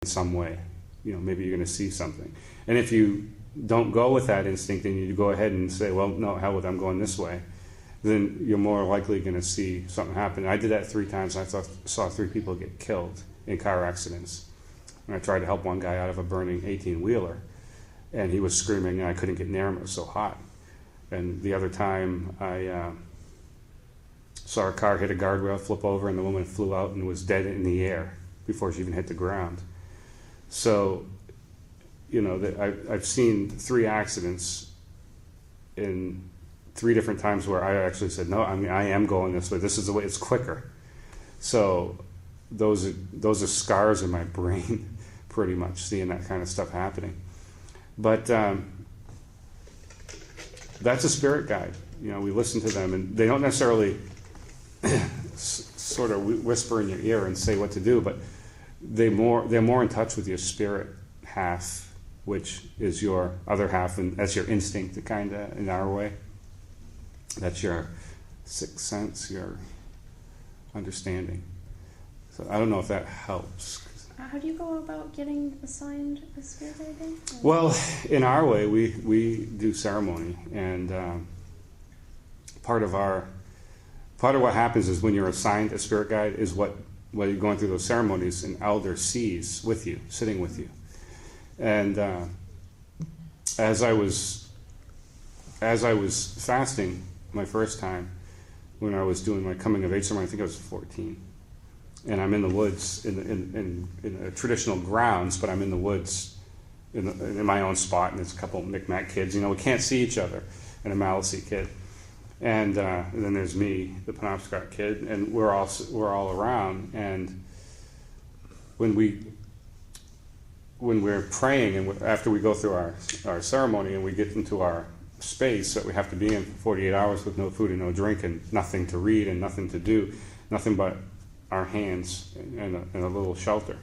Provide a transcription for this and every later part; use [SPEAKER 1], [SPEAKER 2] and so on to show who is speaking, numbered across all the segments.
[SPEAKER 1] some way. Maybe you're going to see something. And if you don't go with that instinct and you go ahead and say, well, no, hell with it, I'm going this way, then you're more likely going to see something happen. I did that 3 times, and I saw 3 people get killed in car accidents. And I tried to help one guy out of a burning 18-wheeler, and he was screaming, and I couldn't get near him, it was so hot. And the other time, I saw a car hit a guardrail, flip over, and the woman flew out and was dead in the air before she even hit the ground. So, I've seen 3 accidents in 3 different times where I actually said, no, I am going this way. This is the way, it's quicker. So those are scars in my brain, pretty much, seeing that kind of stuff happening. But that's a spirit guide. We listen to them, and they don't necessarily sort of whisper in your ear and say what to do, but they're more in touch with your spirit half, which is your other half, and that's your instinct, kind of, in our way. That's your sixth sense, your understanding. So I don't know if that helps.
[SPEAKER 2] How do you go about getting assigned a spirit guide then?
[SPEAKER 1] Well, in our way, we do ceremony, and part of what happens is when you're assigned a spirit guide is while you're going through those ceremonies, an elder sees with you, sitting with you. And as I was fasting my first time, when I was doing my coming of age ceremony, I think I was 14, and I'm in the woods in traditional grounds, but I'm in the woods in my own spot, and there's a couple of Micmac kids. We can't see each other, and a Maliseet kid, and then there's me, the Penobscot kid, and we're all around. And when we're praying, and after we go through our ceremony, and we get into our space that we have to be in for 48 hours with no food and no drink and nothing to read and nothing to do, nothing but our hands and a little shelter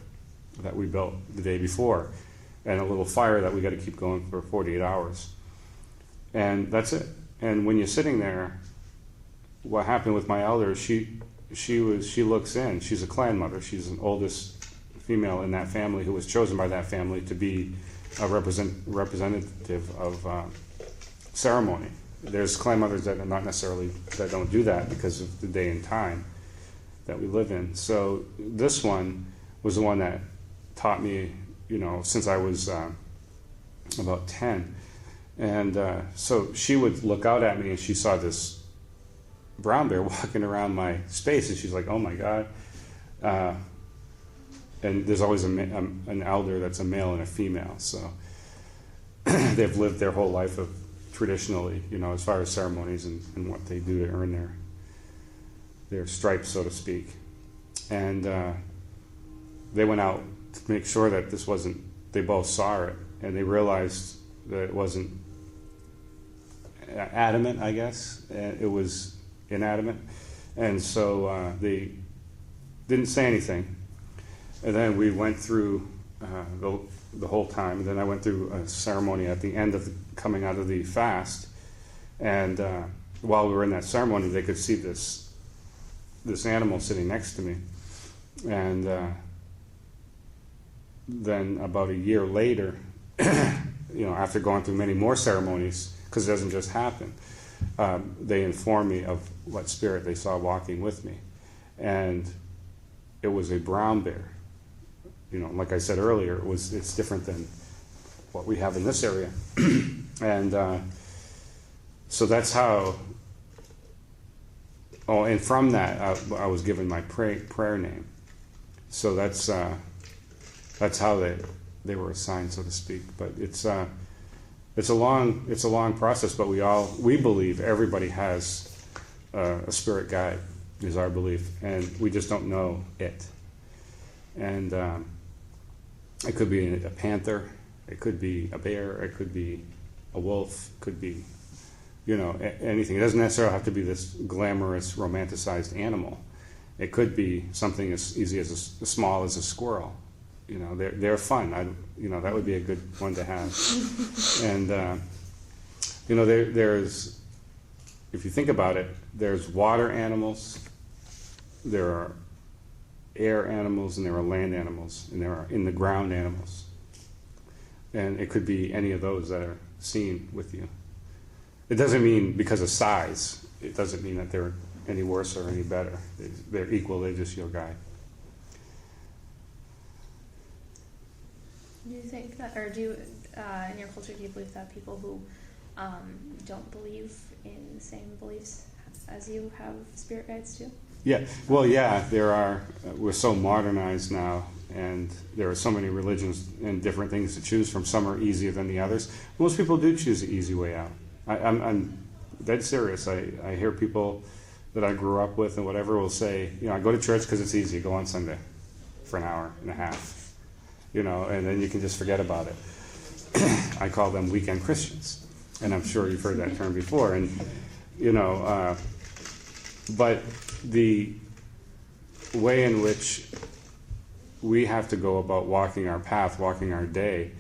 [SPEAKER 1] that we built the day before, and a little fire that we got to keep going for 48 hours. And that's it. And when you're sitting there, what happened with my elder, she looks in. She's a clan mother. She's an oldest female in that family who was chosen by that family to be a representative of ceremony. There's clan mothers that are not necessarily, that don't do that because of the day and time that we live in. So this one was the one that taught me, since I was about 10. And so she would look out at me, and she saw this brown bear walking around my space, and she's like, oh my God. And there's always an elder that's a male and a female. So they've lived their whole life of traditionally, as far as ceremonies and what they do to earn their stripes, so to speak. And they went out to make sure that this wasn't, they both saw it, and they realized that it wasn't adamant, I guess. It was inanimate. And so they didn't say anything. And then we went through the whole time. And then I went through a ceremony at the end of coming out of the fast. And while we were in that ceremony, they could see this animal sitting next to me. And then about a year later, after going through many more ceremonies, because it doesn't just happen, they informed me of what spirit they saw walking with me. And it was a brown bear. Like I said earlier, it's different than what we have in this area. And so that's how, and from that, I was given my prayer name. So that's how they were assigned, so to speak. But it's a long process. But we believe everybody has a spirit guide, is our belief, and we just don't know it. And it could be a panther, it could be a bear, it could be a wolf, it could be anything. It doesn't necessarily have to be this glamorous, romanticized animal. It could be something as easy as as small as a squirrel. They're fun. That would be a good one to have. And there's, if you think about it, there's water animals, there are air animals and there are land animals and there are in the ground animals. And it could be any of those that are seen with you. It doesn't mean because of size, it doesn't mean that they're any worse or any better. They're equal, they're just your guide.
[SPEAKER 2] Do you think that, or do you, in your culture, do you believe that people who don't believe in the same beliefs as you have spirit guides too?
[SPEAKER 1] Yeah, well, yeah, there are, we're so modernized now, and there are so many religions and different things to choose from. Some are easier than the others. Most people do choose the easy way out. I'm dead serious. I hear people that I grew up with and whatever will say, I go to church because it's easy. Go on Sunday for an hour and a half, and then you can just forget about it. I call them weekend Christians, and I'm sure you've heard that term before. And but the way in which we have to go about walking our path, walking our day,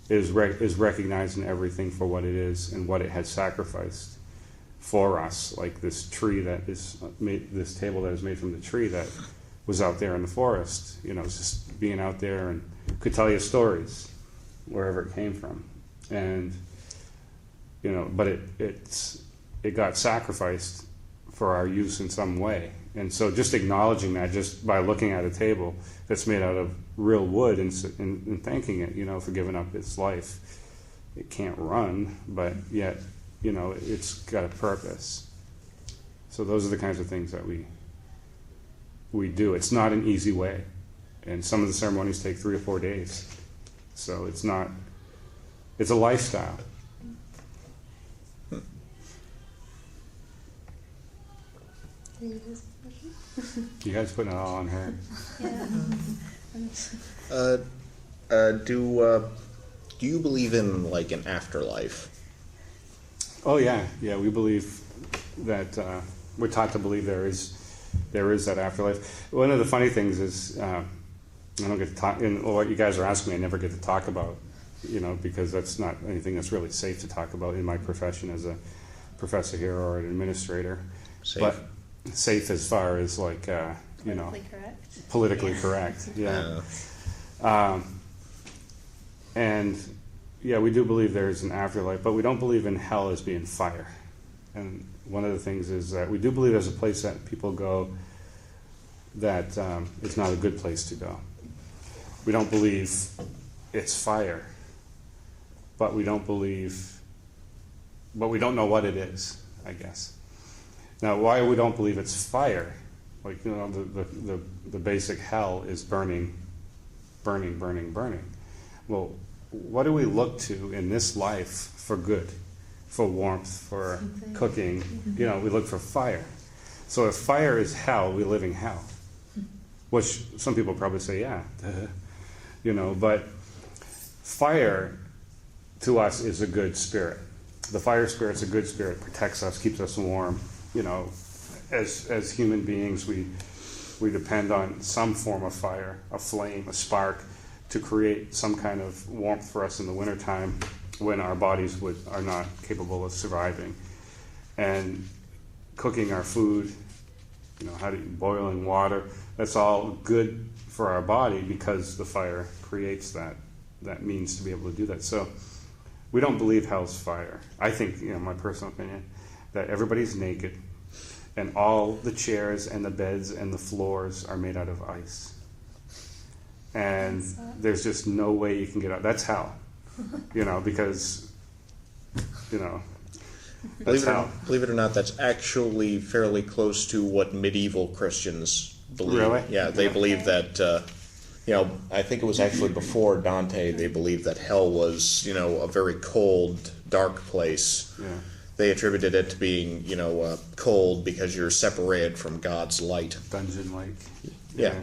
[SPEAKER 1] is recognizing everything for what it is and what it has sacrificed for us. Like this tree that is made, this table that is made from the tree that was out there in the forest. It's just being out there and could tell you stories wherever it came from, and but it got sacrificed for our use in some way. And so just acknowledging that just by looking at a table that's made out of real wood and thanking it, for giving up its life. It can't run, but yet, it's got a purpose. So those are the kinds of things that we do. It's not an easy way. And some of the ceremonies take 3 or 4 days. So it's a lifestyle. You guys putting it all on her.
[SPEAKER 2] Yeah.
[SPEAKER 3] Do you believe in like an afterlife?
[SPEAKER 1] Oh yeah, we believe that we're taught to believe there is that afterlife. One of the funny things is I don't get to talk. What you guys are asking me, I never get to talk about, because that's not anything that's really safe to talk about in my profession as a professor here or an administrator.
[SPEAKER 3] Safe.
[SPEAKER 1] But safe as far as
[SPEAKER 2] Politically correct.
[SPEAKER 1] Politically correct, yeah. And we do believe there is an afterlife, but we don't believe in hell as being fire. And one of the things is that we do believe there's a place that people go that is not a good place to go. We don't believe it's fire, but we don't know what it is, I guess. Now, why we don't believe it's fire, the basic hell is burning. Well, what do we look to in this life for good, for warmth, for cooking? We look for fire. So if fire is hell, we live in hell, which some people probably say, yeah, but fire to us is a good spirit. The fire spirit's a good spirit, protects us, keeps us warm. As human beings, we depend on some form of fire, a flame, a spark, to create some kind of warmth for us in the wintertime when our bodies are not capable of surviving. And cooking our food, boiling water, that's all good for our body because the fire creates that means to be able to do that. So we don't believe hell's fire. I think, my personal opinion, that everybody's naked and all the chairs and the beds and the floors are made out of ice. And there's just no way you can get out. That's hell, because, that's hell.
[SPEAKER 3] Believe it or not, that's actually fairly close to what medieval Christians believe.
[SPEAKER 1] Really?
[SPEAKER 3] Yeah, they believe that, I think it was actually before Dante, they believed that hell was, a very cold, dark place.
[SPEAKER 1] Yeah.
[SPEAKER 3] They attributed it to being, cold because you're separated from God's light.
[SPEAKER 1] Dungeon-like.
[SPEAKER 3] Yeah.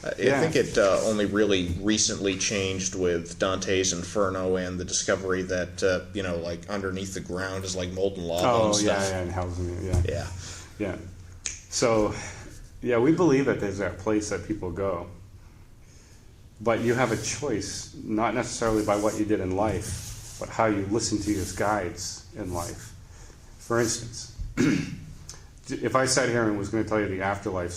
[SPEAKER 3] I think it only really recently changed with Dante's Inferno and the discovery that, underneath the ground is like molten lava and stuff.
[SPEAKER 1] And hell's
[SPEAKER 3] Yeah.
[SPEAKER 1] So, we believe that there's that place that people go. But you have a choice, not necessarily by what you did in life, but how you listen to your guides in life. For instance, if I sat here and was going to tell you the afterlife